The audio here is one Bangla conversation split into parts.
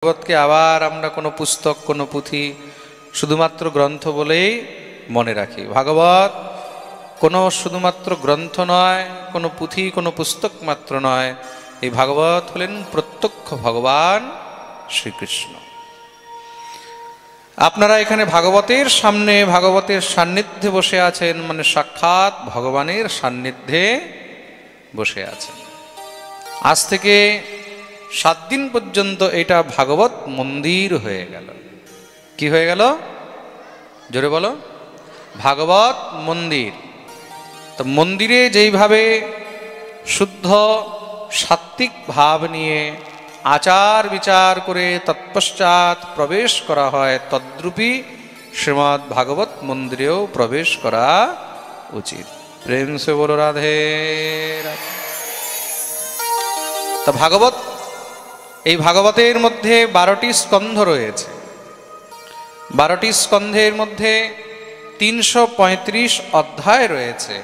ভাগবতকে আবার আমরা কোনো পুস্তক কোনো পুঁথি শুধুমাত্র গ্রন্থ বলেই মনে রাখি। ভাগবত কোনো শুধুমাত্র গ্রন্থ নয়, কোনো পুঁথি কোনো পুস্তক মাত্র নয়। এই ভাগবত হলেন প্রত্যক্ষ ভগবান শ্রীকৃষ্ণ। আপনারা এখানে ভাগবতের সামনে ভাগবতের সান্নিধ্যে বসে আছেন, মানে সাক্ষাৎ ভগবানের সান্নিধ্যে বসে আছেন। আজ থেকে 7 দিন পর্যন্ত এটা ভাগবত মন্দির হয়ে গেল। কি হয়ে গেল? জোরে বলো। ভাগবত মন্দির। তো মন্দিরে যেইভাবে শুদ্ধ সাত্ত্বিক ভাব নিয়ে আচার বিচার করে তৎপশ্চাৎ প্রবেশ করা হয়, তদ্রূপী শ্রীমদ্ ভাগবত মন্দিরেও প্রবেশ করা উচিত। প্রেম সে বলো রাধে রাধে। তা ভাগবত, এই ভাগবতের মধ্যে 12টি স্কন্ধ রয়েছে। 12টি স্কন্ধের মধ্যে 335 অধ্যায় রয়েছে।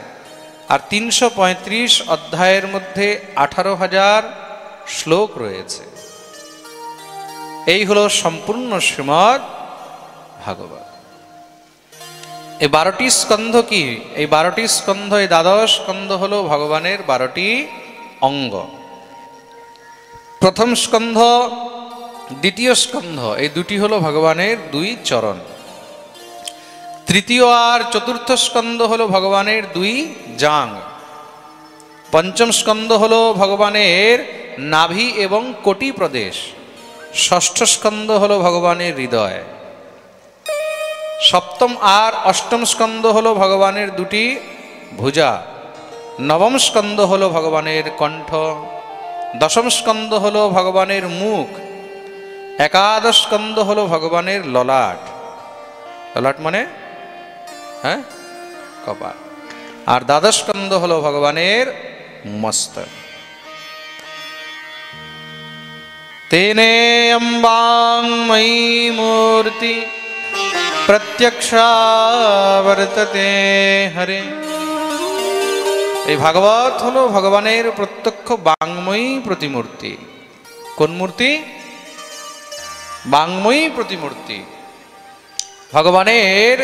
আর 335 অধ্যায়ের মধ্যে 18,000 শ্লোক রয়েছে। এই হলো সম্পূর্ণ শ্রীমদ্ ভাগবত। এই 12টি স্কন্ধ কি? এই 12টি স্কন্ধ, এই দ্বাদশ স্কন্ধ হলো ভগবানের 12টি অঙ্গ। প্রথম স্কন্ধ, দ্বিতীয় স্কন্ধ, এই দুটি হলো ভগবানের 2 চরণ। তৃতীয় আর চতুর্থ স্কন্ধ হলো ভগবানের 2 জাঙ্গ। পঞ্চম স্কন্ধ হলো ভগবানের নাভি এবং কোটি প্রদেশ। ষষ্ঠ স্কন্ধ হলো ভগবানের হৃদয়। সপ্তম আর অষ্টম স্কন্ধ হলো ভগবানের 2টি ভুজা। নবম স্কন্ধ হলো ভগবানের কণ্ঠ। দশম স্কন্ধ হলো ভগবানের মুখ। একাদশ স্কন্ধ হলো ভগবানের ললাট। ললাট মানে কপাল। আর দ্বাদশ স্কন্ধ হলো ভগবানের মস্তক। তেনে অম্বাংময়ী মূর্তি প্রত্যক্ষা বর্ততে হরে। এই ভাগবত হলো ভগবানের প্রত্যক্ষ বাংময়ী প্রতিমূর্তি। কোন মূর্তি? বাংময়ী প্রতিমূর্তি। ভগবানের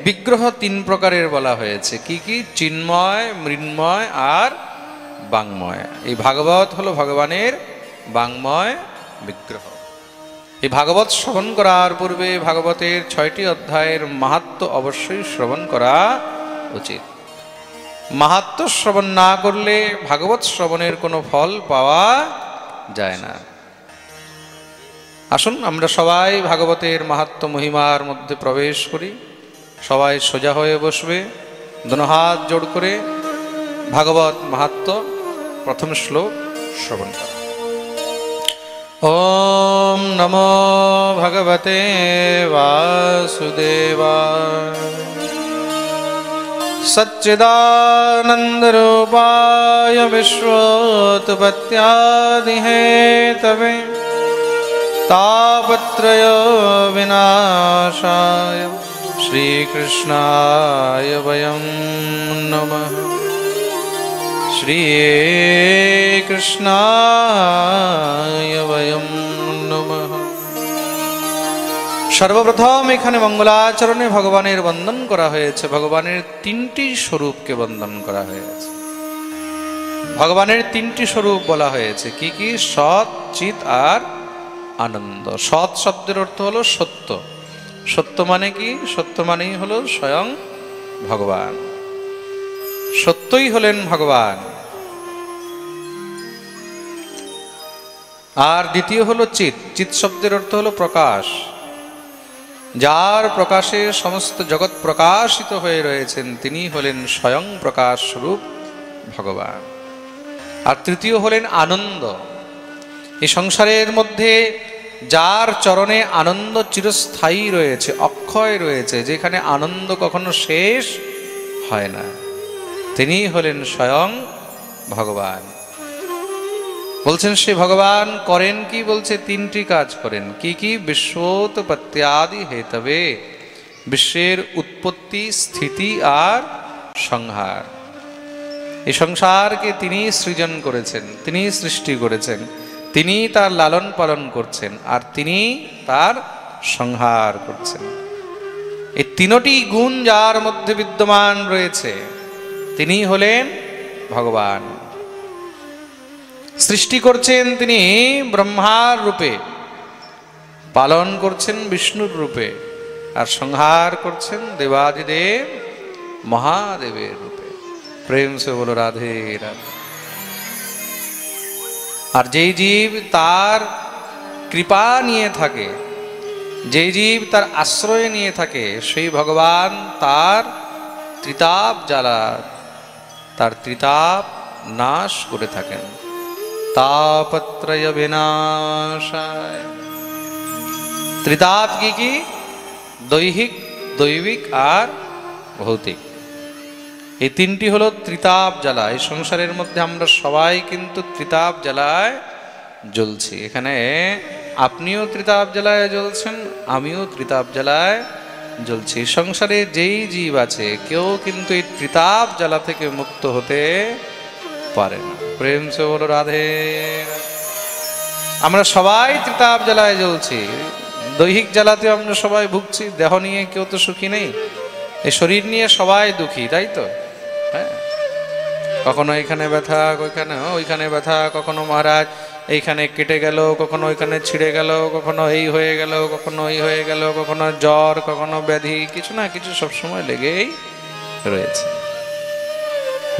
বিগ্রহ 3 প্রকারের বলা হয়েছে। কি কি? চিন্ময়, মৃন্ময় আর বাংময়। এই ভাগবত হলো ভগবানের বাংময় বিগ্রহ। এই ভাগবত শ্রবণ করার পূর্বে ভাগবতের 6টি অধ্যায়ের মাহাত্ম্য অবশ্যই শ্রবণ করা উচিত। মাহাত্ম্য শ্রবণ না করলে ভাগবত শ্রবণের কোনো ফল পাওয়া যায় না। আসুন আমরা সবাই ভাগবতের মাহাত্ম্য মহিমার মধ্যে প্রবেশ করি। সবাই সোজা হয়ে বসবে, দুনো হাত জোড় করে ভাগবত মাহাত্ম্য প্রথম শ্লোক শ্রবণ করা। ওম নমো ভগবতে বাসুদেবায় সচ্চিদানন্দরূপায় বিশ্বোৎপত্ত্যাদিহেতবে তাপত্রয় বিনাশায় শ্রীকৃষ্ণায় বয়ং নমঃ। শ্রীকৃষ্ণায় বয়ং নমঃ। সর্বপ্রথম এখানে মঙ্গলাচরণে ভগবানের বন্দন করা হয়েছে। ভগবানের 3টি স্বরূপকে বন্দন করা হয়েছে। ভগবানের 3টি স্বরূপ বলা হয়েছে। কি কি? সৎ, চিৎ আর আনন্দ। সৎ শব্দের অর্থ হলো সত্য। সত্য মানে কি? সত্য মানেই হলো স্বয়ং ভগবান। সত্যই হলেন ভগবান। আর দ্বিতীয় হলো চিৎ। চিৎ শব্দের অর্থ হলো প্রকাশ। যার প্রকাশে সমস্ত জগৎ প্রকাশিত হয়ে রয়েছেন তিনি হলেন স্বয়ং প্রকাশ স্বরূপ ভগবান। আর তৃতীয় হলেন আনন্দ। এই সংসারের মধ্যে যার চরণে আনন্দ চিরস্থায়ী রয়েছে, অক্ষয় রয়েছে, যেখানে আনন্দ কখনো শেষ হয় না, তিনি হলেন স্বয়ং ভগবান। বলছেন সে ভগবান করেন কি? বলছে 3টি কাজ করেন। কি কি? বিশ্বোৎপত্ত্যাদি হেতবে, বিশ্বের উৎপত্তি, স্থিতি আর সংহার। এই সংসারকে তিনি সৃজন করেছেন, তিনি সৃষ্টি করেছেন। তিনি তার লালন পালন করছেন আর তিনি তার সংহার করছেন। এই তিনটি গুণ যার মধ্যে বিদ্যমান রয়েছে তিনি হলেন ভগবান। সৃষ্টি করছেন তিনি ব্রহ্মার রূপে, পালন করছেন বিষ্ণুর রূপে, আর সংহার করছেন দেবাদিদেব মহাদেবের রূপে। প্রেম সে বলো রাধে রাধে। আর যেই জীব তার কৃপা নিয়ে থাকে, যেই জীব তার আশ্রয় নিয়ে থাকে, সেই ভগবান তার ত্রিতাপ জ্বালা, তার ত্রিতাপ নাশ করে থাকেন। তাপত্রয় বিনাশায়। ত্রিতাপ কি কি? দৈহিক, দৈবিক আর ভৌতিক। এই তিনটি হলো ত্রিতাপ জ্বালা। এই সংসারের মধ্যে আমরা সবাই কিন্তু ত্রিতাপ জ্বালায় জ্বলছি। এখানে আপনিও ত্রিতাপ জ্বালায় জ্বলছেন, আমিও ত্রিতাপ জ্বালায় জ্বলছি। সংসারে যেই জীব আছে কেউ কিন্তু এই ত্রিতাপ জ্বালা থেকে মুক্ত হতে পারে না। প্রেম সে বলো রাধে। আমরা সবাই ত্রিতাপ জ্বালায় জ্বলছি। দৈহিক জ্বালাতে আমরা সবাই ভুগছি, দেহ নিয়ে কেউ তো সুখী নেই। এই শরীর নিয়ে সবাই দুঃখী, তাই তো? হ্যাঁ, কখনো এখানে ব্যথা, ওইখানে ব্যথা, কখনো মহারাজ এইখানে কেটে গেল, কখনো ওইখানে ছিঁড়ে গেল, কখনো এই হয়ে গেল, কখনো এই হয়ে গেল, কখনো জ্বর, কখনো ব্যাধি, কিছু না কিছু সবসময় লেগেই রয়েছে।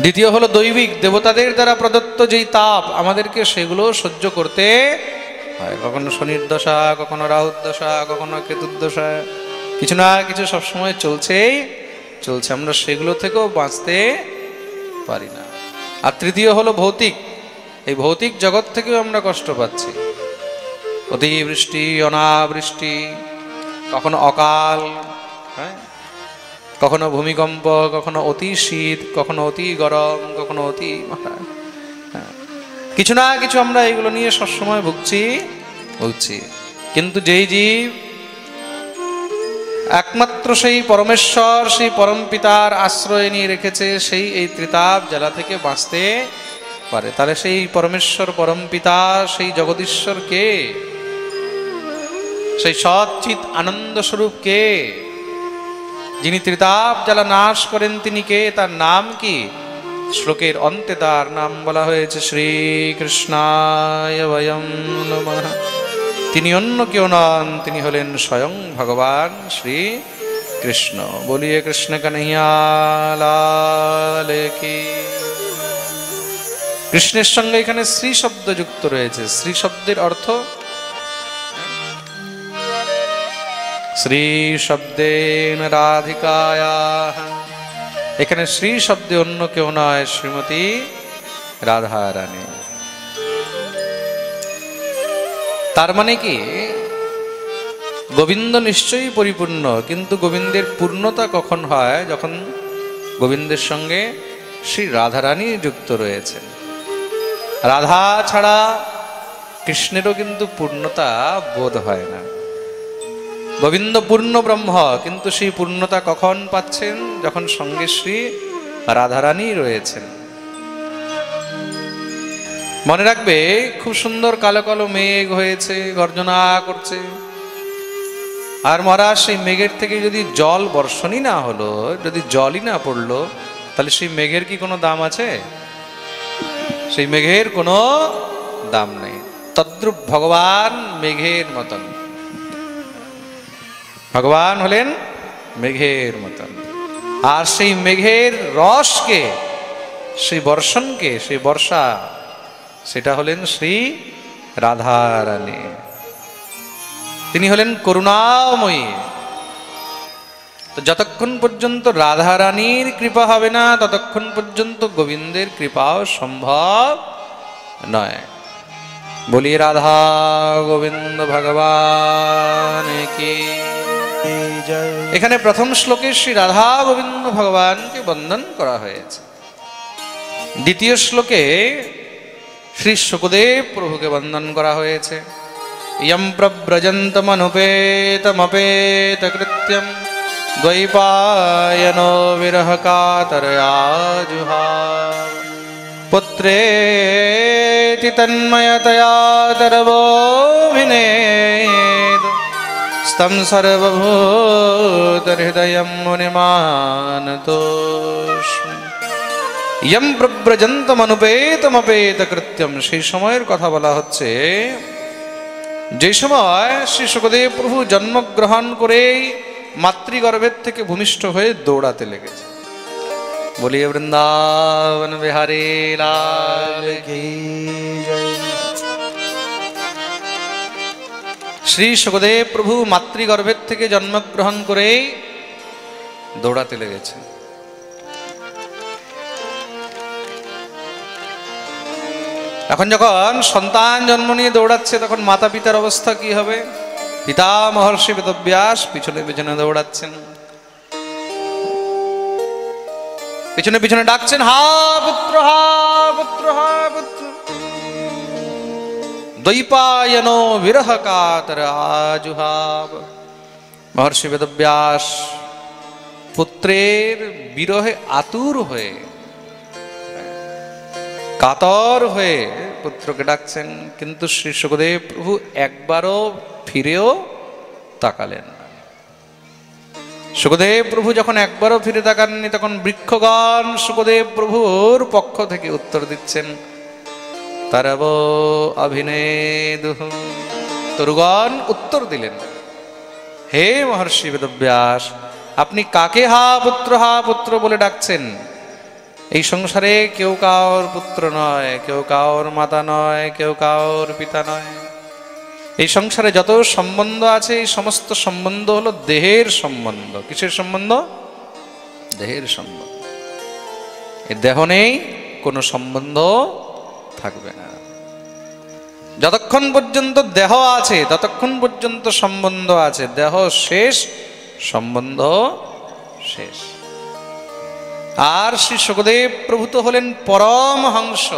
দ্বিতীয় হলো দৈবিক, দেবতাদের দ্বারা প্রদত্ত যেই তাপ আমাদেরকে সেগুলো সহ্য করতে হয়। কখনো শনির দশা, কখনো রাহুর দশা, কখনো কেতুর দশা, কিছু না কিছু সবসময় চলছে। আমরা সেগুলো থেকেও বাঁচতে পারি না। আর তৃতীয় হলো ভৌতিক। এই ভৌতিক জগৎ থেকেও আমরা কষ্ট পাচ্ছি। অতিবৃষ্টি, অনাবৃষ্টি, কখনো অকাল, হ্যাঁ, কখনো ভূমিকম্প, কখনো অতি শীত, কখনো অতি গরম, কখনো অতি কিছু না কিছু আমরা এগুলো নিয়ে সবসময় ভুগছি। কিন্তু যেই জীব একমাত্র সেই পরমেশ্বর, সেই পরম পিতার আশ্রয় নিয়ে রেখেছে, সেই এই ত্রিতাপ জ্বালা থেকে বাঁচতে পারে। তাহলে সেই পরমেশ্বর, পরম পিতা, সেই জগদীশ্বর কে? সেই সচ্চিৎ আনন্দ স্বরূপ কে? যিনি ত্রিতাপ জ্বালা নাশ করেন তিনি কে? তার নাম কি? শ্লোকের অন্তে তার নাম বলা হয়েছে শ্রীকৃষ্ণায় বয়ং নমঃ। তিনি অন্য কেউ নন, তিনি হলেন স্বয়ং ভগবান শ্রী কৃষ্ণ। বলিয়ে কৃষ্ণ কানহাইয়া লাল কি। কৃষ্ণের সঙ্গে এখানে শ্রী শব্দ যুক্ত রয়েছে। শ্রী শব্দের অর্থ, শ্রী শব্দেন রাধিকায়াঃ। এখানে শ্রী শব্দে অন্য কেউ নয়, শ্রীমতী রাধা রানী। তার মানে কি? গোবিন্দ নিশ্চয়ই পরিপূর্ণ, কিন্তু গোবিন্দের পূর্ণতা কখন হয়? যখন গোবিন্দের সঙ্গে শ্রী রাধারানী যুক্ত রয়েছেন। রাধা ছাড়া কৃষ্ণেরও কিন্তু পূর্ণতা বোধ হয় না। গোবিন্দ পূর্ণ ব্রহ্ম, কিন্তু সেই পূর্ণতা কখন পাচ্ছেন? যখন সঙ্গে শ্রী রাধারানী রয়েছেন। মনে রাখবে, খুব সুন্দর কালো কালো মেঘ হয়েছে, গর্জনা করছে, আর মহারাজ সেই মেঘের থেকে যদি জল বর্ষণই না হলো, যদি জলই না পড়লো, তাহলে সেই মেঘের কি কোনো দাম আছে? সেই মেঘের কোনো দাম নেই। তদ্রূপ ভগবান মেঘের মতন। ভগবান হলেন মেঘের মতন। আর সেই মেঘের রসকে, সেই বর্ষণকে, সেই বর্ষা, সেটা হলেন শ্রী রাধা রানী। তিনি হলেন করুণাময়ী। তো যতক্ষণ পর্যন্ত রাধা রানীর কৃপা হবে না, ততক্ষণ পর্যন্ত গোবিন্দের কৃপাও সম্ভব নয়। বলিয়ে রাধা গোবিন্দ ভগবান কি। এখানে প্রথম শ্লোকে শ্রী রাধা গোবিন্দ ভগবানকে বন্দন করা হয়েছে। দ্বিতীয় শ্লোকে শ্রী শুকদেব প্রভুকে বন্দন করা হয়েছে। ইয়ং প্রব্রজন্তমনুপেতমপেত কৃত্যম দ্বৈপায়নো বিরহ কাতরয়া জুহাব। পুত্রেতি তন্ময়তয়া তরবোভিনেদ স্তম সর্বভূতহৃদয়ং মুনিমানতোস্মি ইয়ং প্রব্রজন্তমনুপেতমপেত কৃত্যম। সেই সময়ের কথা বলা হচ্ছে যে সময় শ্রী শুকদেব প্রভু জন্মগ্রহণ করেই মাতৃগর্ভের থেকে ভূমিষ্ঠ হয়ে দৌড়াতে লেগেছে। বলিয়ে বৃন্দাবন বিহারী লাল কি জয়। শ্রী শুকদেব প্রভু মাতৃগর্ভের থেকে জন্মগ্রহণ করেই দৌড়াতে লেগেছে। এখন যখন সন্তান জন্ম নিয়ে দৌড়াচ্ছে তখন মাতা পিতার অবস্থা কি হবে? পিতা মহর্ষি বেদব্যাস পিছনে পিছনে দৌড়াচ্ছেন, পিছনে পিছনে ডাকছেন, হা পুত্র হা পুত্র হা পুত্র। দ্বৈপায়নো বিরহ কাতর আজুহাব। মহর্ষি বেদব্যাস পুত্রের বিরহে আতুর হয়ে, কাতর হয়ে পুত্রকে ডাকছেন, কিন্তু শ্রী শুকদেব প্রভু একবারও ফিরেও তাকালেন না। শুকদেব প্রভু যখন একবারও ফিরে তাকাননি তখন বৃক্ষগণ শুকদেব প্রভুর পক্ষ থেকে উত্তর দিচ্ছেন, তারব অভিনেদুঃ। তরুগণ উত্তর দিলেন, হে মহর্ষি বেদব্যাস, আপনি কাকে হা পুত্র বলে ডাকছেন? এই সংসারে কেউ কাউর পুত্র নয়, কেউ কাউর মাতা নয়, কেউ কাউর পিতা নয়। এই সংসারে যত সম্বন্ধ আছে এই সমস্ত সম্বন্ধ হলো দেহের সম্বন্ধ। কিসের সম্বন্ধ? দেহের সম্বন্ধ। এই দেহ নেই কোনো সম্বন্ধ থাকবে না। যতক্ষণ পর্যন্ত দেহ আছে ততক্ষণ পর্যন্ত সম্বন্ধ আছে। দেহ শেষ, সম্বন্ধ শেষ। আর শ্রী শুকদেব প্রভু তো হলেন পরমহংস,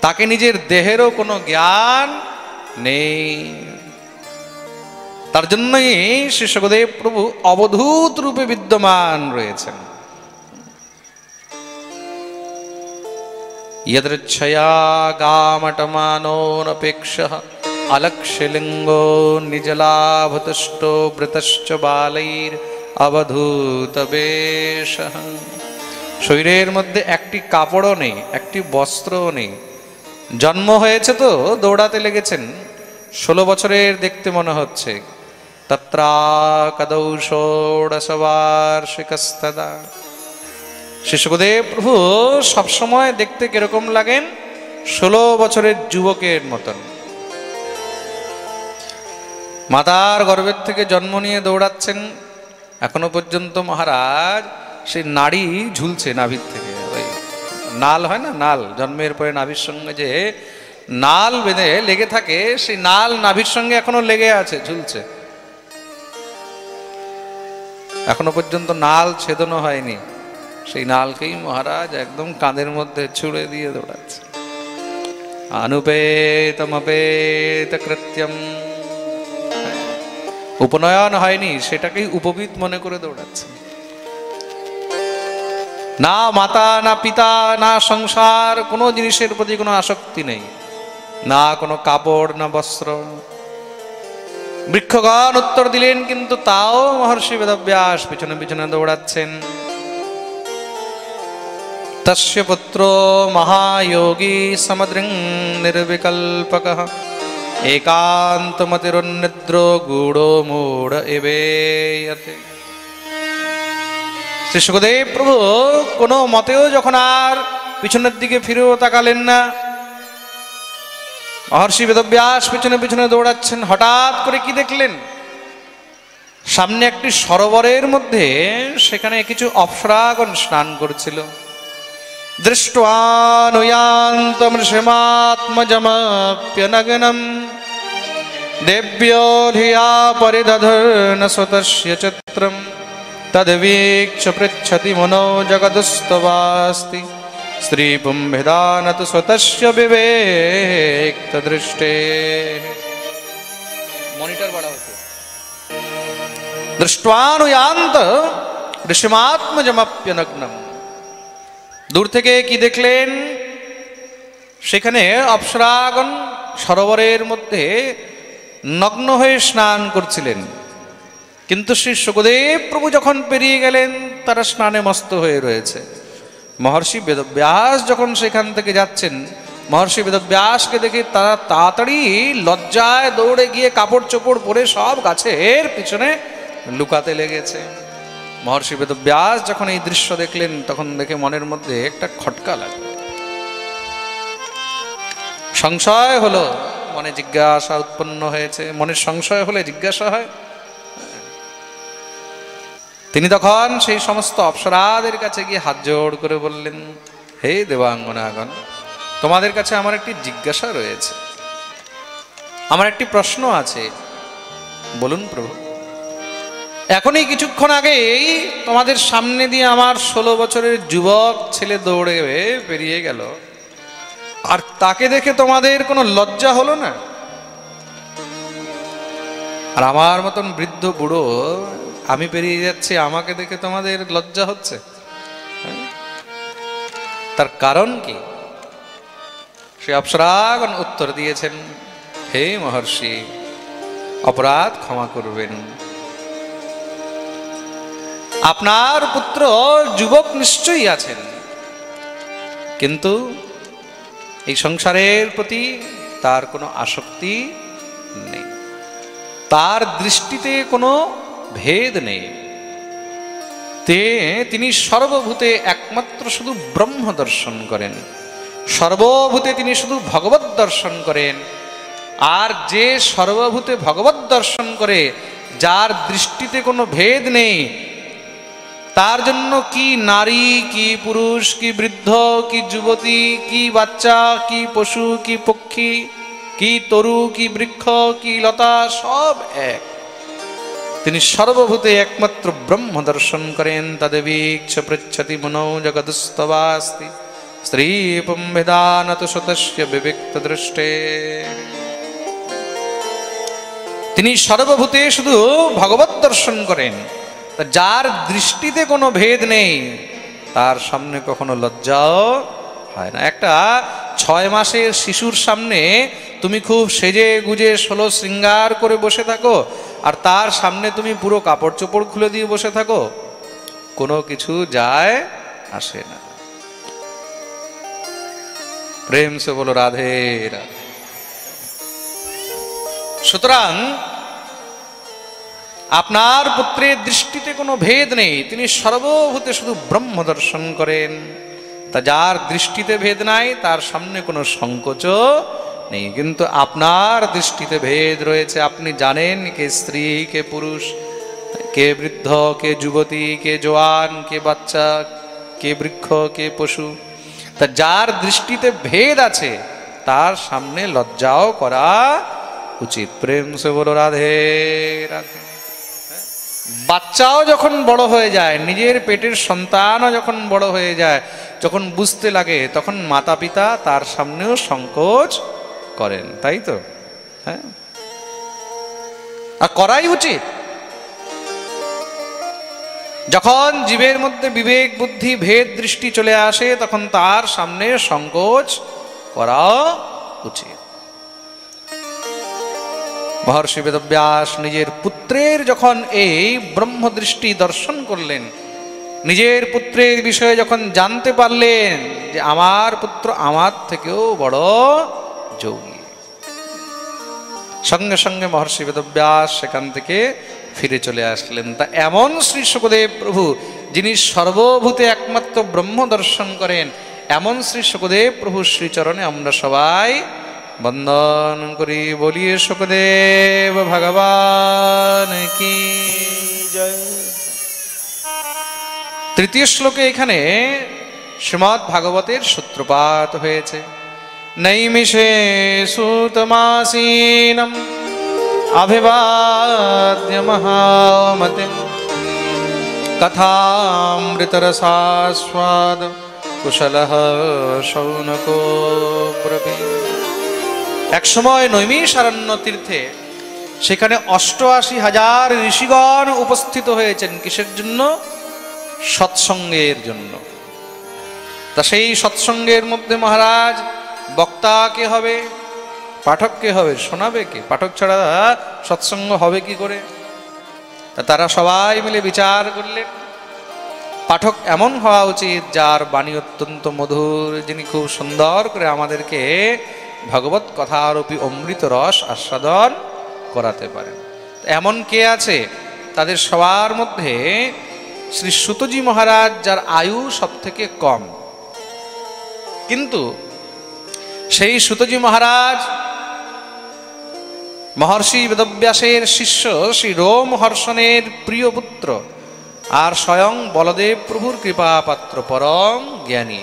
তাকে নিজের দেহেরও কোনো জ্ঞান নেই। তার জন্যই শ্রী শুকদেব প্রভু অবধূত রূপে বিদ্যমান রয়েছেন। यदृच्छया गामटमानोऽनपेक्षः अलक्ष्यलिङ्गो निजलाभतुष्टो वृतश्च बालैर् अवधूतवेषः। শরীরের মধ্যে একটি কাপড়ও নেই, একটি বস্ত্রও নেই। জন্ম হয়েছে তো দৌড়াতে লেগেছেন। 16 বছরের দেখতে মনে হচ্ছে। তত্রা কদৌ ষোড়শবার্ষিকস্তদা। শ্রী শুকদেব প্রভু সবসময় দেখতে কিরকম লাগেন? 16 বছরের যুবকের মতন। মাতার গর্ভের থেকে জন্ম নিয়ে দৌড়াচ্ছেন। এখনো পর্যন্ত মহারাজ সেই নাড়ি ঝুলছে নাভির থেকে। ওই নাল হয় না, নাল জন্মের পরে নাভির সঙ্গে যে নাল বেঁধে লেগে থাকে, সেই নাল নাভির সঙ্গে এখনো লেগে আছে, ঝুলছে। এখনো পর্যন্ত নাল ছেদনো হয়নি। সেই নালকেই মহারাজ একদম কাঁধের মধ্যে ছুড়ে দিয়ে দৌড়াচ্ছে। অনুপেতমপেত কৃত্যম। উপনয়ন হয়নি, সেটাকেই উপবিত মনে করে দৌড়াচ্ছে। না মাতা, না পিতা, না সংসার, কোনো জিনিসের প্রতি কোনো আসক্তি নেই, না কোনো কাপড়, না বস্ত্র। বৃক্ষগণ উত্তর দিলেন, কিন্তু তাও মহর্ষি বেদব্যাস পিছনে পিছনে দৌড়াচ্ছেন। তস্য পুত্রো মহাযোগী সমদৃং নির্বিকল্পকঃ একান্তমতিরুন্নিদ্রো গূঢ়ো মূঢ় এবেয়তে। শ্রী শুকদেব প্রভু কোনো মতেও যখন আর পিছনের দিকে ফিরেও তাকালেন না, মহর্ষি বেদব্যাস পিছনে পিছনে দৌড়াচ্ছেন। হঠাৎ করে কি দেখলেন? সামনে একটি সরোবরের মধ্যে সেখানে কিছু অপ্সরাগণ স্নান করছিল। দৃষ্ট্বানুয়ান্তমৃষমাত্মজমপ্যনগনম দেব্যো ধিয়া পরিদধর্ন সুতস্য চিত্রম তদ্বীক্ষ পৃচ্ছতি মনো জগদস্তবাস্তি স্ত্রী পুম্ভিদানত সুতস্য বিবেক্ত দৃষ্টে। মনিটর বাড়া হতো। দৃষ্ট্বানুয়ান্ত ঋষিমাত্মজমপ্যনগ্নম। দূর থেকে কি দেখলেন? সেখানে অপ্সরাগণ সরোবরের মধ্যে নগ্ন হয়ে স্নান করছিলেন। কিন্তু শ্রী শুকদেব প্রভু যখন পেরিয়ে গেলেন, তারা স্নানে মস্ত হয়ে রয়েছে। মহর্ষি বেদব্যাস যখন সেখান থেকে যাচ্ছেন, মহর্ষি বেদব্যাসকে দেখে তারা তাড়াতাড়ি লজ্জায় দৌড়ে গিয়ে কাপড় চোপড় পরে সব গাছের পিছনে লুকাতে লেগেছে। মহর্ষি বেদব্যাস যখন এই দৃশ্য দেখলেন, তখন দেখে মনের মধ্যে একটা খটকা লাগলো, সংশয় হলো, মনে জিজ্ঞাসা উৎপন্ন হয়েছে। মনের সংশয় হলে জিজ্ঞাসা হয়। তিনি তখন সেই সমস্ত অপ্সরাদের কাছে গিয়ে হাত জোড় করে বললেন, হে দেবাঙ্গনাগণ, তোমাদের কাছে আমার একটি জিজ্ঞাসা রয়েছে, আমার একটি প্রশ্ন আছে, বলুন প্রভু। এখনই কিছুক্ষণ আগেই তোমাদের সামনে দিয়ে আমার 16 বছরের যুবক ছেলে দৌড়ে পেরিয়ে গেল, আর তাকে দেখে তোমাদের কোনো লজ্জা হলো না? আর আমার মতন বৃদ্ধ বুড়ো আমি পেরিয়ে যাচ্ছি, আমাকে দেখে তোমাদের লজ্জা হচ্ছে? তার কারণ কি? সে অপ্সরাগণ উত্তর দিয়েছেন, হে মহর্ষি, অপরাধ ক্ষমা করবেন। আপনার পুত্র যুবক নিশ্চয়ই আছেন, কিন্তু এই সংসারের প্রতি তার কোনো আসক্তি নেই, তার দৃষ্টিতে কোনো ভেদ নেই। তিনি সর্বভূতে একমাত্র শুধু ব্রহ্ম দর্শন করেন, সর্বভূতে তিনি শুধু ভগবত দর্শন করেন। আর যে সর্বভূতে ভগবত দর্শন করে, যার দৃষ্টিতে কোনো ভেদ নেই, তার জন্য কি নারী, কি পুরুষ, কি বৃদ্ধ, কি যুবতী, কি বাচ্চা, কি পশু, কি পক্ষী, কি তরু, কি বৃক্ষ, কি লতা, সব এক। তিনি সর্বভূতে একমাত্র ব্রহ্ম দর্শন করেন। তদেবীক্ষ পৃচ্ছতি মনো জগদস্তবাস্তি স্ত্রী পুম্ভেদানত সতস্য বিবিক্ত দৃষ্টে। তিনি সর্বভূতে শুধু ভগবত দর্শন করেন, যার দৃষ্টিতে কোনো ভেদ নেই, তার সামনে কখনো লজ্জাও হয় না। একটা 6 মাসের শিশুর সামনে তুমি খুব সেজে গুজে 16 শৃঙ্গার করে বসে থাকো, আর তার সামনে তুমি পুরো কাপড় চোপড় খুলে দিয়ে বসে থাকো, কোনো কিছু যায় আসে না। প্রেম সে বলো রাধে রাধে। সুতরাং আপনার পুত্রের দৃষ্টিতে কোনো ভেদ নেই, তিনি সর্বভূতে শুধু ব্রহ্ম দর্শন করেন। তা যার দৃষ্টিতে ভেদ নাই, তার সামনে কোনো সংকোচ নেই। কিন্তু আপনার দৃষ্টিতে ভেদ রয়েছে। আপনি জানেন কে স্ত্রী, কে পুরুষ, কে বৃদ্ধ, কে যুবতী, কে জওয়ান, কে বাচ্চা, কে বৃক্ষ, কে পশু। তা যার দৃষ্টিতে ভেদ আছে, তার সামনে লজ্জাও করা উচিত। প্রেম সে বলো রাধে রাধে। বাচ্চাও যখন বড় হয়ে যায়, নিজের পেটের সন্তানও যখন বড় হয়ে যায়, যখন বুঝতে লাগে, তখন মাতা পিতা তার সামনেও সংকোচ করেন, তাই তো? হ্যাঁ, আর করাই উচিত। যখন জীবের মধ্যে বিবেক বুদ্ধি ভেদ দৃষ্টি চলে আসে, তখন তার সামনে সংকোচ করাও উচিত। মহর্ষি বেদব্যাস নিজের পুত্রের যখন এই ব্রহ্মদৃষ্টি দর্শন করলেন, নিজের পুত্রের বিষয়ে যখন জানতে পারলেন যে আমার পুত্র আমার থেকেও বড় যোগী, সঙ্গে সঙ্গে মহর্ষি বেদব্যাস সেখান থেকে ফিরে চলে আসলেন। তা এমন শ্রী শুকদেব প্রভু, যিনি সর্বভূতে একমাত্র ব্রহ্ম দর্শন করেন, এমন শ্রী শুকদেব প্রভু শ্রীচরণে আমরা সবাই বন্দন করি। বলিয়ে শুকদেব ভগবান কি জয়। তৃতীয় শ্লোকে এখানে শ্রীমদ্ ভাগবতের সূত্রপাত হয়েছে। নৈমিষে সুতমাসীনম অভিবাদ্য মহামতিম কথামৃতরসাস্বাদ কুশলঃ শৌনকো ব্রবীৎ। এক সময় নৈমিষারণ্য তীর্থে সেখানে 88,000 ঋষিগণ উপস্থিত হয়েছেন। কিসের জন্য? সৎসঙ্গের জন্য। তা সেই সৎসঙ্গের মধ্যে মহারাজ বক্তা কে হবে, পাঠক কে হবে, শোনাবে কে? পাঠক ছাড়া সৎসঙ্গ হবে কি করে? তা তারা সবাই মিলে বিচার করলেন পাঠক এমন হওয়া উচিত যার বাণী অত্যন্ত মধুর, যিনি খুব সুন্দর করে আমাদেরকে ভগবত কথারূপী অমৃত রস আস্বাদন করাতে পারেন। এমন কে আছে? তাদের সবার মধ্যে শ্রী সুতজি মহারাজ, যার আয়ু সব থেকে কম, কিন্তু সেই সুতজি মহারাজ মহর্ষি বেদব্যাসের শিষ্য শ্রী রোমহর্ষণের প্রিয় পুত্র আর স্বয়ং বলদেব প্রভুর কৃপা পাত্র পরম জ্ঞানী।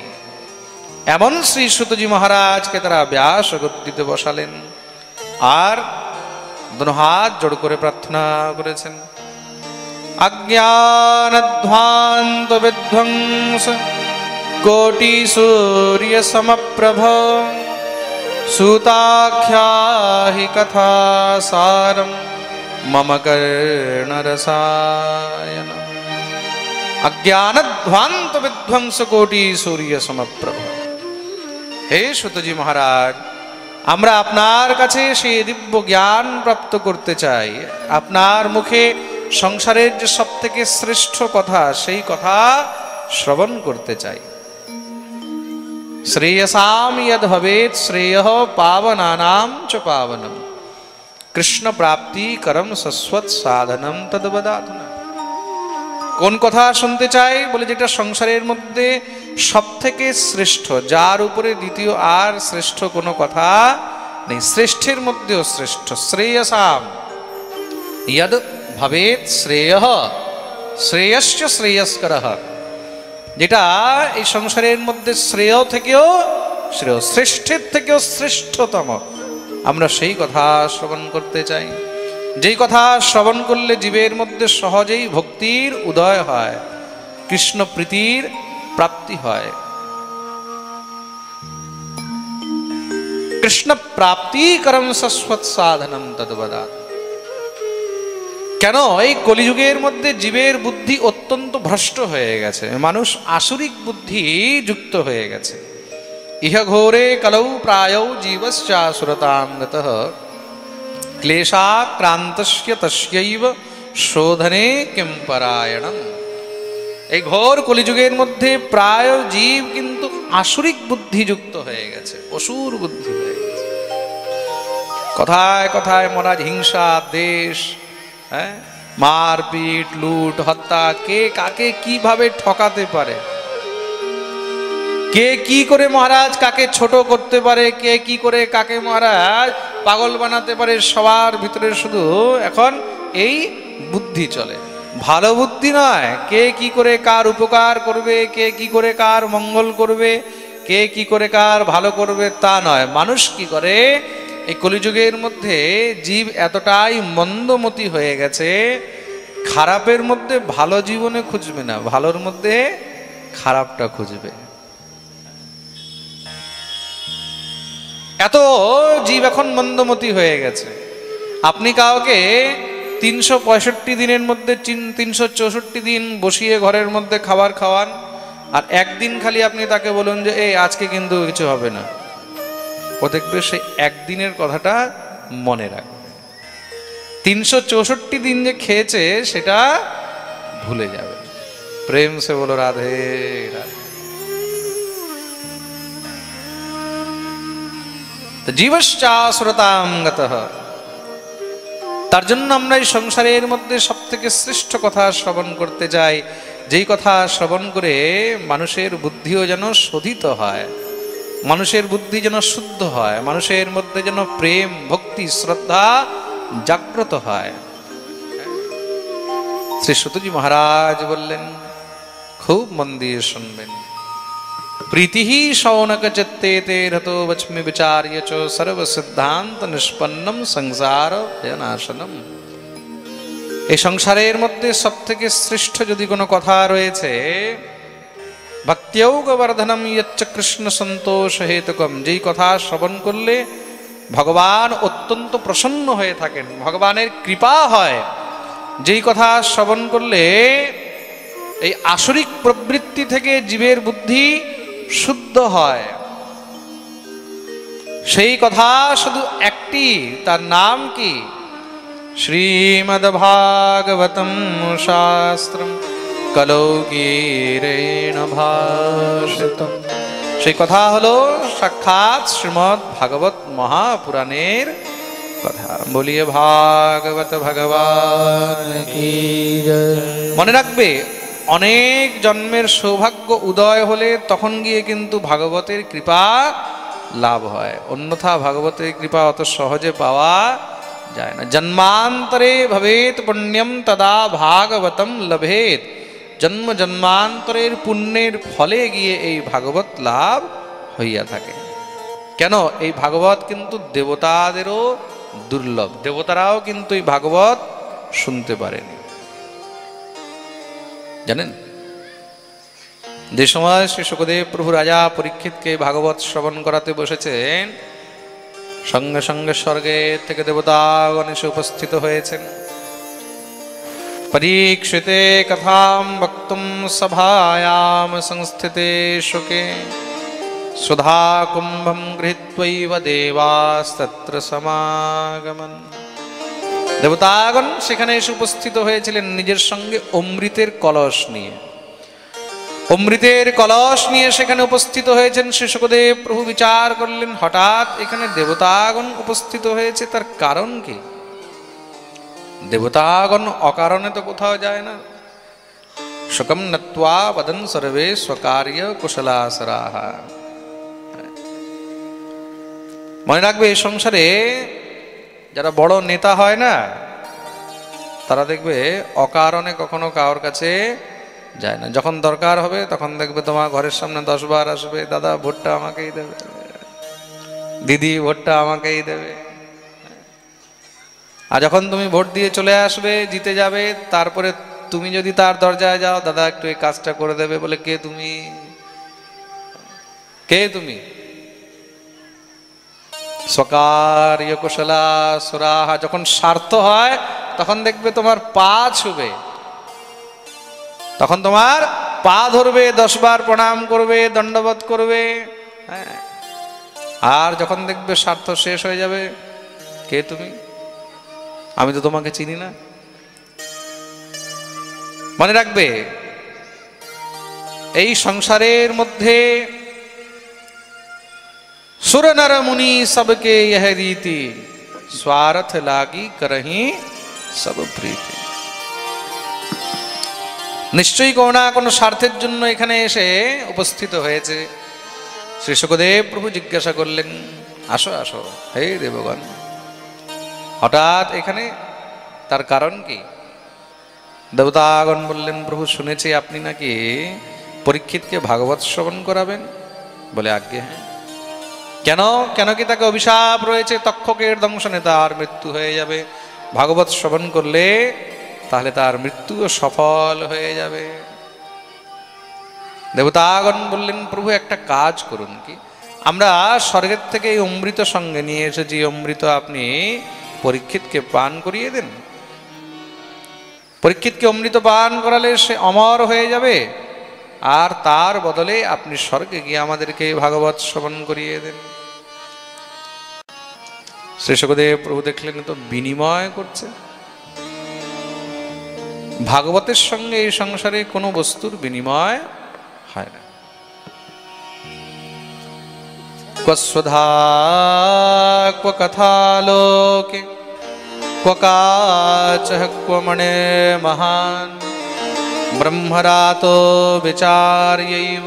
এমন শ্রী সুতজি মহারাজকে তারা ব্যাস গদ্দিতে বসালেন আর দুনো হাত জোড় করে প্রার্থনা করেছেন। অজ্ঞানধ্বান্ত বিধ্বংস কোটি সূর্য সমপ্রভ সুতাখ্যাহি কথা সারম মম কর্ণরসায়ন। অজ্ঞানধ্বান্ত বিধ্বংস কোটি সূর্য সমপ্রভ। হে সুতজি মহারাজ, আমরা আপনার কাছে সেই দিব্য জ্ঞান প্রাপ্ত করতে চাই। আপনার মুখে সংসারের যে সব থেকে শ্রেষ্ঠ কথা, সেই কথা শ্রবণ করতে চাই। শ্রেয়সাম যদ ভবেৎ শ্রেয়ঃ পাবনানাম চ পাবনম কৃষ্ণ প্রাপ্তি করম সস্বৎ সাধনম তদ্বদাধুনা। কোন কথা শুনতে চাই? বলে যেটা সংসারের মধ্যে সব থেকে শ্রেষ্ঠ, যার উপরে দ্বিতীয় আর শ্রেষ্ঠ কোনো কথা নেই, শ্রেষ্ঠের মধ্যেও শ্রেষ্ঠ। শ্রেয়সাম যদ ভবেৎ শ্রেয়ঃ শ্রেয়শ্চ শ্রেয়স্করঃ, যেটা এই সংসারের মধ্যে শ্রেয় থেকেও শ্রেয়, শ্রেষ্ঠের থেকেও শ্রেষ্ঠতম, আমরা সেই কথা শ্রবণ করতে চাই। যেই কথা শ্রবণ করলে জীবের মধ্যে সহজেই ভক্তির উদয় হয়, কৃষ্ণ প্রীতির প্রাপ্তি হয়। কৃষ্ণ প্রাপ্তি করম সস্বৎ সাধনম তদ্বদাত। কেন এই কলিযুগের মধ্যে জীবের বুদ্ধি অত্যন্ত ভ্রষ্ট হয়ে গেছে, মানুষ আসুরিক বুদ্ধি যুক্ত হয়ে গেছে। ইহ ঘোরে কলৌ প্রায়ৌ জীবশ্চাসুরতাং গতঃ ক্লেশাক্রান্তস্য তস্যৈব শোধনে কিম পরায়ণম। এই ঘোর কলিযুগের মধ্যে প্রায় জীব কিন্তু আসুরিক বুদ্ধি যুক্ত হয়ে গেছে, অসুর বুদ্ধি হয়ে গেছে। কথায় কথায় মহারাজ হিংসা, দেশ, মারপিট, লুট, হত্যা, কে কাকে কিভাবে ঠকাতে পারে, কে কি করে মহারাজ কাকে ছোট করতে পারে, কে কি করে কাকে মহারাজ পাগল বানাতে পারে, সবার ভিতরে শুধু এখন এই বুদ্ধি চলে। ভালো বুদ্ধি নয়, কে কি করে কার উপকার করবে, কে কি করে কার মঙ্গল করবে, কে কি করে কার ভালো করবে, তা নয়। মানুষ কি করে এই কলিযুগের মধ্যে জীব এতটাই মন্দমতি হয়ে গেছে, খারাপের মধ্যে ভালো জীবনে খুঁজবে না, ভালোর মধ্যে খারাপটা খুঁজবে। এত জীব এখন মন্দমতি হয়ে গেছে। আপনি কাউকে 365 দিনের মধ্যে 364 দিন বসিয়ে ঘরের মধ্যে খাবার খাওয়ান, আর একদিন খালি আপনি তাকে বলুন যে এই আজকে কিন্তু কিছু হবে না, ও দেখবে সেই একদিনের কথাটা মনে রাখবে। 364 দিন যে খেয়েছে সেটা ভুলে যাবে। প্রেম সে বলো রাধে রাধে। জীবশ্চাসুরতাং গতঃ। তার জন্য আমরা এই সংসারের মধ্যে সব থেকে শ্রেষ্ঠ কথা শ্রবণ করতে চাই, যেই কথা শ্রবণ করে মানুষের বুদ্ধিও যেন শোধিত হয়, মানুষের বুদ্ধি যেন শুদ্ধ হয়, মানুষের মধ্যে যেন প্রেম, ভক্তি, শ্রদ্ধা জাগ্রত হয়। শ্রী সুতজি মহারাজ বললেন, খুব মন দিয়ে শুনবেন। প্রীতিহি শৌনক চিত্তে রতো বচমি বিচার্য চ সর্ব সিদ্ধান্ত নিষ্পন্নম সংসার ভয়নাশনম। এই সংসারের মধ্যে সব থেকে শ্রেষ্ঠ যদি কোনো কথা রয়েছে, ভক্ত্যৌগবর্ধনম ইয়চ্চ কৃষ্ণ সন্তোষ হেতুকম, যেই কথা শ্রবণ করলে ভগবান অত্যন্ত প্রসন্ন হয়ে থাকেন, ভগবানের কৃপা হয়, যেই কথা শ্রবণ করলে এই আসরিক প্রবৃত্তি থেকে জীবের বুদ্ধি শুদ্ধ হয়। সেই কথা শুধু একটি, তার নাম কি? শ্রীমদ্ভাগবতম শাস্ত্রম কলৌগীরেণ ভাষিতম। সেই কথা হলো সাক্ষাৎ শ্রীমদ্ ভাগবত মহাপুরাণের কথা। বলিয়ে ভাগবত ভগবান কি জয়। মনে রাখবে, অনেক জন্মের সৌভাগ্য উদয় হলে তখন গিয়ে কিন্তু ভাগবতের কৃপা লাভ হয়, অন্যথা ভাগবতের কৃপা অত সহজে পাওয়া যায় না। জন্মান্তরে ভবেত পুণ্যম তদা ভাগবতম লভেত। জন্ম জন্মান্তরের পুণ্যের ফলে গিয়ে এই ভাগবত লাভ হইয়া থাকে। কেন? এই ভাগবত কিন্তু দেবতাদেরও দুর্লভ, দেবতারাও কিন্তু এই ভাগবত শুনতে পারেনি, জানেন? যে সময় শ্রী শুকদেব প্রভু রাজা পরীক্ষিতকে ভাগবত শ্রবণ করাতে বসেছেন, সঙ্গে সঙ্গে স্বর্গে থেকে দেবতাগণ এসে উপস্থিত হয়েছেন। পরীক্ষিতে কথাম বক্তুম সভায়াম সংস্থিতে শুকে সুধা কুম্ভম গৃহীত্বৈব দেবাস্তত্র সমাগমন। দেবতাগণ সেখানে এসে উপস্থিত হয়েছিলেন নিজের সঙ্গে অমৃতের কলস নিয়ে। অমৃতের কলস নিয়ে সেখানে উপস্থিত হয়েছেন। শ্রী শুকদেব প্রভু বিচার করলেন, হঠাৎ এখানে দেবতাগণ উপস্থিত হয়েছে, তার কারণ কি? দেবতাগণ অকারণে তো কোথাও যায় না। শোকম নত্বা বদন সর্বে স্বকার্য কুশলাসরাহা। মনে রাখবে, এই সংসারে যারা বড় নেতা হয় না, তারা দেখবে অকারণে কখনো কারোর কাছে যায় না। যখন দরকার হবে তখন দেখবে তোমার ঘরের সামনে 10 বার আসবে, দাদা ভোটটা আমাকেই দেবে, দিদি ভোটটা আমাকেই দেবে। আর যখন তুমি ভোট দিয়ে চলে আসবে, জিতে যাবে, তারপরে তুমি যদি তার দরজায় যাও, দাদা একটু এই কাজটা করে দেবে, বলে কে তুমি? কে তুমি? স্বকার্য কুশলাসরাহা। যখন স্বার্থ হয় তখন দেখবে তোমার পা ছুবে, তখন তোমার পা ধরবে, 10 বার প্রণাম করবে, দণ্ডবোধ করবে। হ্যাঁ, আর যখন দেখবে স্বার্থ শেষ হয়ে যাবে, কে তুমি? আমি তো তোমাকে চিনি না। মনে রাখবে, এই সংসারের মধ্যে सुर नर मुनि सबके यह रीति स्वार्थ लागी करही सब प्रीति। নিশ্চয়ই কোনো না কোনো স্বার্থের জন্য এখানে এসে উপস্থিত হয়েছে। শ্রী শুকদেব প্রভু জিজ্ঞাসা করলেন, আসো আসো হে দেবগণ, হঠাৎ এখানে তার কারণ কি? দেবতাগণ বললেন, প্রভু শুনেছি আপনি নাকি পরীক্ষিতকে ভাগবত শ্রবণ করাবেন। বলে আজ্ঞে হ্যাঁ। কেন? কেন কি তাকে অভিশাপ রয়েছে, তক্ষকের দংশনে তার মৃত্যু হয়ে যাবে। ভাগবত শ্রবণ করলে তাহলে তার মৃত্যুও সফল হয়ে যাবে। দেবতাগণ বললেন, প্রভু একটা কাজ করুন, কি? আমরা স্বর্গের থেকে এই অমৃত সঙ্গে নিয়ে এসেছি, অমৃত আপনি পরীক্ষিতকে পান করিয়ে দেন। পরীক্ষিতকে অমৃত পান করালে সে অমর হয়ে যাবে, আর তার বদলে আপনি স্বর্গে গিয়ে আমাদেরকে ভাগবত শ্রবণ করিয়ে দেন। শ্রী শুকদেব প্রভু দেখলেন তো বিনিময় করছে। ভাগবতের সঙ্গে এই সংসারে কোনো বস্তুর বিনিময় হয় না। ক্বস্বধা ক্ব কথা লোকে ক্ব কাচঃ ক্ব মণে মহান ব্রহ্মরাতো বিচার্যৈব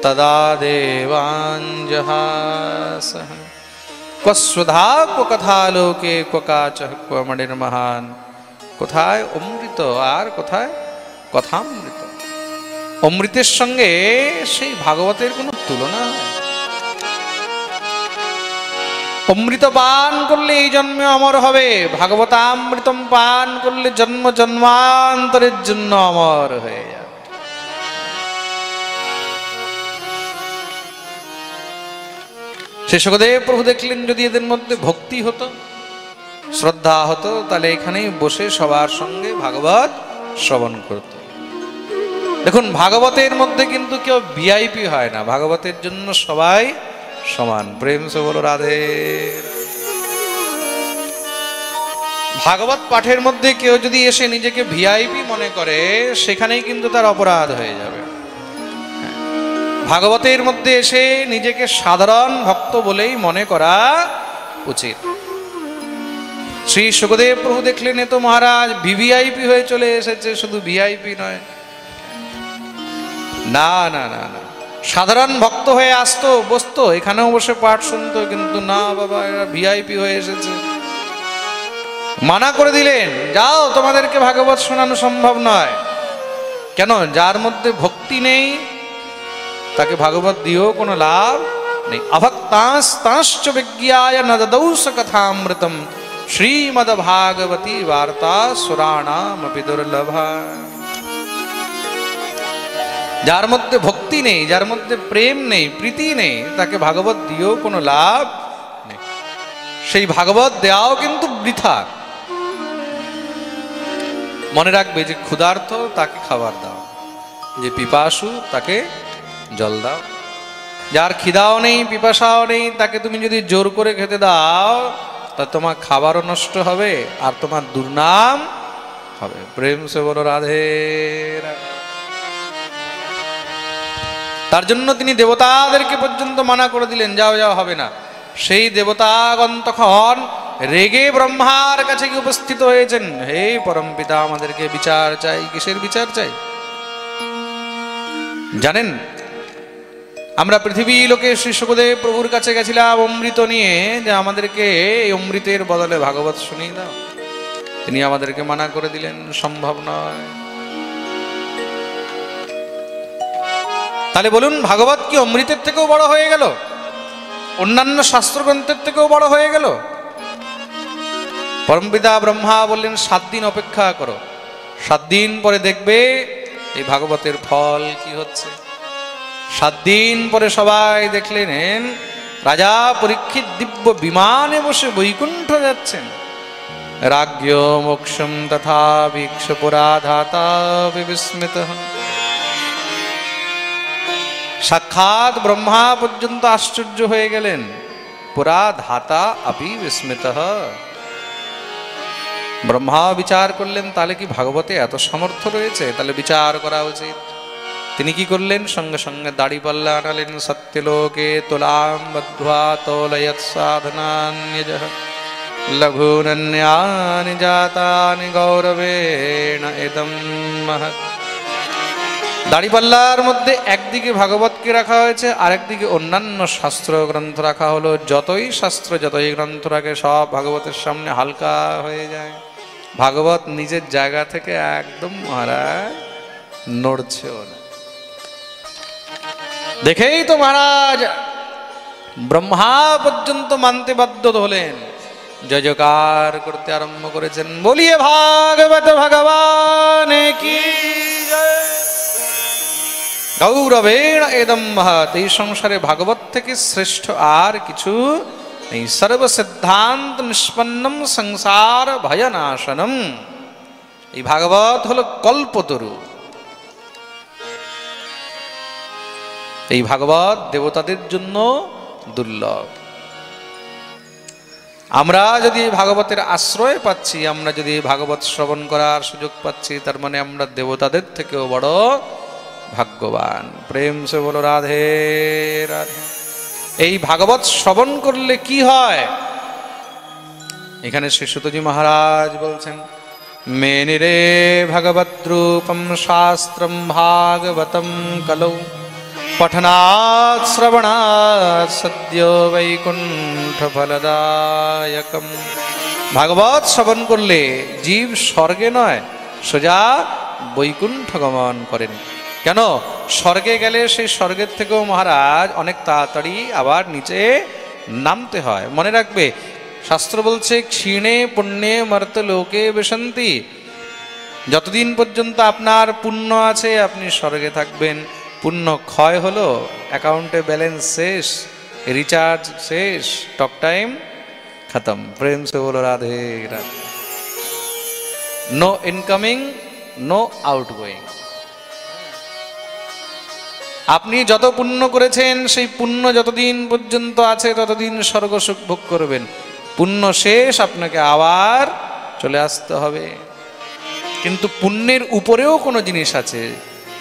তদা দেবান জহাসঃ। ক্বস্বধা ক্ব কথা লোকে ক্ব কাচঃ ক্ব মণির মহান। কোথায় অমৃত আর কোথায় কথামৃত। অমৃতের সঙ্গে সেই ভাগবতের কোনো তুলনা। অমৃত পান করলে এই জন্মে অমর হবে, ভাগবতামৃতম পান করলে জন্ম জন্মান্তরের জন্য অমর হয়ে যাবে। শ্রী শুকদেব প্রভু দেখলেন, যদি এদের মধ্যে ভক্তি হতো, শ্রদ্ধা হতো, তাহলে এখানেই বসে সবার সঙ্গে ভাগবত শ্রবণ করত। দেখুন, ভাগবতের মধ্যে কিন্তু কেউ ভিআইপি হয় না, ভাগবতের জন্য সবাই সমান। প্রেম সে বলো রাধে। ভাগবত পাঠের মধ্যে কেউ যদি এসে নিজেকে ভিআইপি মনে করে, সেখানেই কিন্তু তার অপরাধ হয়ে যাবে। ভাগবতের মধ্যে এসে নিজেকে সাধারণ ভক্ত বলেই মনে করা উচিত। শ্রী সুখদেব প্রভু দেখলেন এ তো মহারাজ ভিভিআইপি হয়ে চলে এসেছে, শুধু ভিআইপি নয়। না না না না, সাধারণ ভক্ত হয়ে আসতো, বসতো, এখানেও বসে পাঠ শুনতো, কিন্তু না বাবা, এরা ভিআইপি হয়ে এসেছে। মানা করে দিলেন, যাও, তোমাদেরকে ভাগবত শোনানো সম্ভব নয়। কেন? যার মধ্যে ভক্তি নেই তাকে ভাগবত দিয়েও কোনো লাভ নেই। অভক্তাস্তাশ্চ বিজ্ঞায় ন দদৌস কথামৃতম শ্রীমদ ভাগবতী বার্তা সুরাণামপি দুর্লভা। যার মধ্যে ভক্তি নেই, যার মধ্যে প্রেম নেই, প্রীতি নেই, তাকে ভাগবত দিয়েও কোনো লাভ নেই। সেই ভাগবত দেওয়াও কিন্তু বৃথা। মনে রাখবে, যে ক্ষুধার্ত তাকে খাবার দাও, যে পিপাসু তাকে জল দাও। যার খিদাও নেই, পিপাসাও নেই, তাকে তুমি যদি জোর করে খেতে দাও, তা তোমার খাবারও নষ্ট হবে আর তোমার দুর্নাম হবে। প্রেম সে বলো রাধে রাধে। তার জন্য তিনি দেবতাদেরকে পর্যন্ত মানা করে দিলেন, যাও যাও, হবে না। সেই দেবতাগণ তখন রেগে ব্রহ্মার কাছে গিয়ে উপস্থিত হয়েছেন, হে পরম পিতা, আমাদেরকে বিচার চাই। কিসের বিচার চাই? জানেন, আমরা পৃথিবী লোকে শ্রী সুখদেব প্রভুর কাছে গেছিলাম অমৃত নিয়ে, যে আমাদেরকে এই অমৃতের বদলে ভাগবত শুনিয়ে দাও। তিনি আমাদেরকে মানা করে দিলেন, সম্ভব নয়। তাহলে বলুন, ভাগবত কি অমৃতের থেকেও বড় হয়ে গেল? অন্যান্য শাস্ত্রগ্রন্থের থেকেও বড় হয়ে গেল? পরমপিতা ব্রহ্মা বললেন, 7 দিন অপেক্ষা করো, 7 দিন পরে দেখবে এই ভাগবতের ফল কি হচ্ছে। 7 দিন পরে সবাই দেখলেন রাজা পরীক্ষিত দিব্য বিমানে বসে বৈকুণ্ঠ যাচ্ছেন। রাজ্ঞ মোক্ষম তথা ভীক্ষ পুরাধাতা বিস্মিত। সাক্ষাৎ ব্রহ্মা পর্যন্ত আশ্চর্য হয়ে গেলেন। পুরাধাতা আপি বিস্মিত। ব্রহ্মা বিচার করলেন, তাহলে কি ভাগবতে এত সামর্থ্য রয়েছে? তাহলে বিচার করা উচিত। তিনি কি করলেন? সঙ্গে সঙ্গে দাড়িপাল্লা আনালেন। সত্যলোকে তুলাম বদ্ধ্বা তোলয়ৎ সাধনান্যজঃ লঘূনন্যানি জাতানি গৌরবেণ ইদম মহৎ। দাড়িপাল্লার মধ্যে একদিকে ভাগবতকে রাখা হয়েছে, আরেকদিকে অন্যান্য শাস্ত্র গ্রন্থ রাখা হলো। যতই শাস্ত্র, যতই গ্রন্থ রাখে, সব ভাগবতের সামনে হালকা হয়ে যায়। ভাগবত নিজের জায়গা থেকে একদম মহারাজ নড়ছেও না। দেখেই তো মহারাজ ব্রহ্মা পর্যন্ত মানতে বাধ্য হলেন, জয় জয়কার করতে আরম্ভ করেছেন। বলিয়ে ভাগবত ভগবান কি জয়। গৌরবেণ এদম মহৎ। এই সংসারে ভাগবত থেকে শ্রেষ্ঠ আর কিছু নেই। সর্বসিদ্ধান্ত নিষ্পন্নম সংসার ভয়নাশনম। এই ভাগবত হলো কল্পতরু। এই ভাগবত দেবতাদের জন্য দুর্লভ। আমরা যদি ভাগবতের আশ্রয় পাচ্ছি, আমরা যদি ভাগবত শ্রবণ করার সুযোগ পাচ্ছি, তার মানে আমরা দেবতাদের থেকেও বড় ভাগ্যবান। প্রেম সে বলো রাধে রাধে। এই ভাগবত শ্রবণ করলে কি হয়? এখানে শ্রী সুতজি মহারাজ বলছেন, মেনিরে ভগবদ্রূপম শাস্ত্রম ভাগবতম কলৌ পঠনাৎ শ্রবণাৎ সদ্য বৈকুণ্ঠ ফলদায়কম। ভাগবত শ্রবণ করলে জীব স্বর্গে নয়, সোজা বৈকুণ্ঠ গমন করেন। কেন? স্বর্গে গেলে সেই স্বর্গের থেকেও মহারাজ অনেক তাড়াতাড়ি আবার নিচে নামতে হয়। মনে রাখবে, শাস্ত্র বলছে, ক্ষীণে পুণ্যে মর্ত লোকে বিশন্তি। যতদিন পর্যন্ত আপনার পুণ্য আছে, আপনি স্বর্গে থাকবেন। পুণ্য ক্ষয় হলো, অ্যাকাউন্টে ব্যালেন্স শেষ, রিচার্জ শেষ, টক টাইম খতম। প্রেম সে বলো Radhe Radhe. No incoming, no outgoing. আপনি যত পুণ্য করেছেন সেই পুণ্য যতদিন পর্যন্ত আছে ততদিন স্বর্গ সুখ ভোগ করবেন, পুণ্য শেষ আপনাকে আবার চলে আসতে হবে। কিন্তু পুণ্যের উপরেও কোনো জিনিস আছে,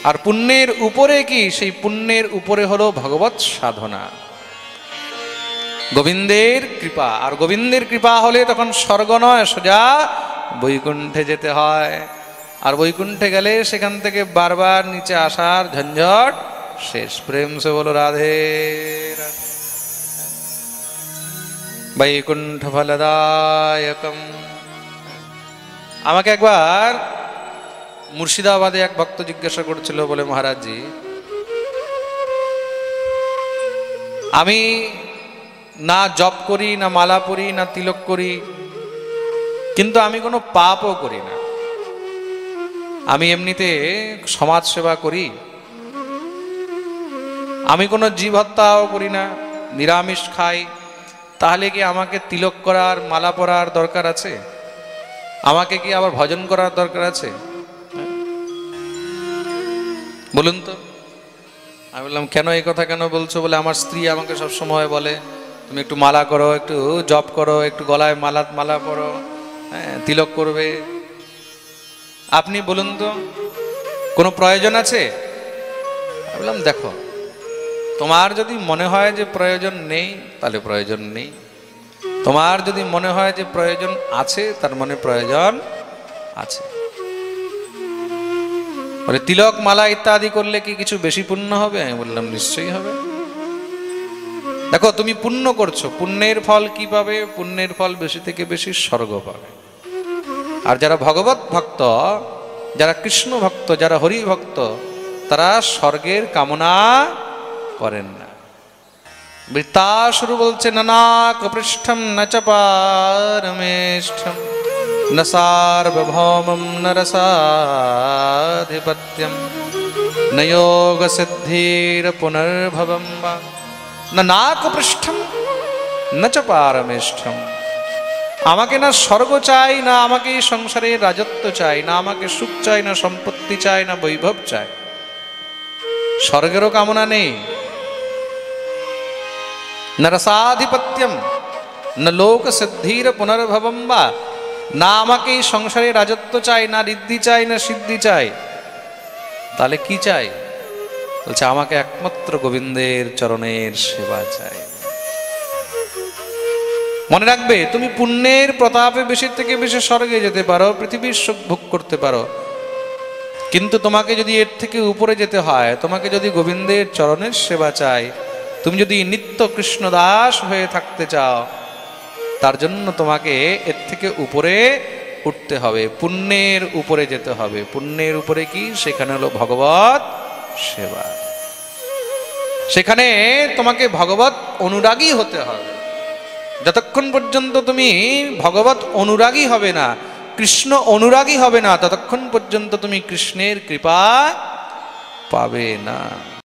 আর পুণ্যের উপরে কি? সেই পুণ্যের উপরে হলো ভগবৎ সাধনা, গোবিন্দের কৃপা। আর গোবিন্দের কৃপা হলে তখন স্বর্গ নয়, সোজা বৈকুণ্ঠে যেতে হয়। আর বৈকুণ্ঠে গেলে সেখান থেকে বারবার নিচে আসার ঝঞ্ঝট শেষ। প্রেম সে বলো রাধে রাধে। বৈকুণ্ঠ ফলদায়কম। আমাকে একবার মুর্শিদাবাদে এক ভক্ত জিজ্ঞাসা করছিল, বলে মহারাজজি, আমি না জপ করি, না মালা পরি, না তিলক করি, কিন্তু আমি কোনো পাপও করি না, আমি এমনিতে সমাজ সেবা করি, আমি কোনো জীব হত্যাও করি না, নিরামিষ খাই, তাহলে কি আমাকে তিলক করার মালা পরার দরকার আছে? আমাকে কি আবার ভজন করার দরকার আছে? বলুন তো। আমি বললাম, কেন এই কথা কেন বলছো? বলে আমার স্ত্রী আমাকে সব সময় বলে, তুমি একটু মালা করো, একটু জপ করো, একটু গলায় মালা পরো, হ্যাঁ, তিলক করবে। আপনি বলুন তো, কোনো প্রয়োজন আছে? আমি বললাম, দেখো, তোমার যদি মনে হয় যে প্রয়োজন নেই, তাহলে প্রয়োজন নেই। তোমার যদি মনে হয় যে প্রয়োজন আছে, তার মানে প্রয়োজন আছে। বলে, তিলক মালা ইত্যাদি করলে কি কিছু বেশি পুণ্য হবে? আমি বললাম, নিশ্চয়ই হবে। দেখো, তুমি পুণ্য করছো, পুণ্যের ফল কি পাবে? পুণ্যের ফল বেশি থেকে বেশি স্বর্গ পাবে। আর যারা ভগবত ভক্ত, যারা কৃষ্ণ ভক্ত, যারা হরি ভক্ত, তারা স্বর্গের কামনা করেন না। বৃত্তাসুর বলছে, নানাক পৃষ্ঠম ন চ পারমেষ্ঠম ন সার্বভৌমম ন রসাধিপত্যম ন যোগ সিদ্ধির পুনর্ভবম বা নানাক পৃষ্ঠম ন চ পারমেষ্ঠম। আমাকে না স্বর্গ চাই, না আমাকে এই সংসারের রাজত্ব চাই, না আমাকে সুখ চাই, না সম্পত্তি চাই, না বৈভব চাই, স্বর্গেরও কামনা নেই। न रसाधिपत्यम न लोक सिद्धिर पुनर्भवम বা, না আমাকে এই সংসারে রাজত্ব চাই, না ঋদ্ধি চাই, না সিদ্ধি চাই, তাহলে কি চাই? বলছে, আমাকে একমাত্র গোবিন্দের চরণের সেবা চাই। মনে রাখবে, তুমি পুণ্যের প্রতাপে বেশি থেকে বেশি স্বর্গে যেতে পারো, পৃথিবীর সুখ ভোগ করতে পারো, কিন্তু তোমাকে যদি এর থেকে উপরে যেতে হয়, তোমাকে যদি গোবিন্দের চরণের সেবা চাই, তুমি যদি নিত্য কৃষ্ণদাস হয়ে থাকতে চাও, তার জন্য তোমাকে এর থেকে উপরে উঠতে হবে, পুণ্যের উপরে যেতে হবে। পুণ্যের উপরে কি? সেখানে হলো ভগবত সেবা। সেখানে তোমাকে ভগবত অনুরাগী হতে হবে। যতক্ষণ পর্যন্ত তুমি ভগবত অনুরাগী হবে না, কৃষ্ণ অনুরাগী হবে না, ততক্ষণ পর্যন্ত তুমি কৃষ্ণের কৃপা পাবে না।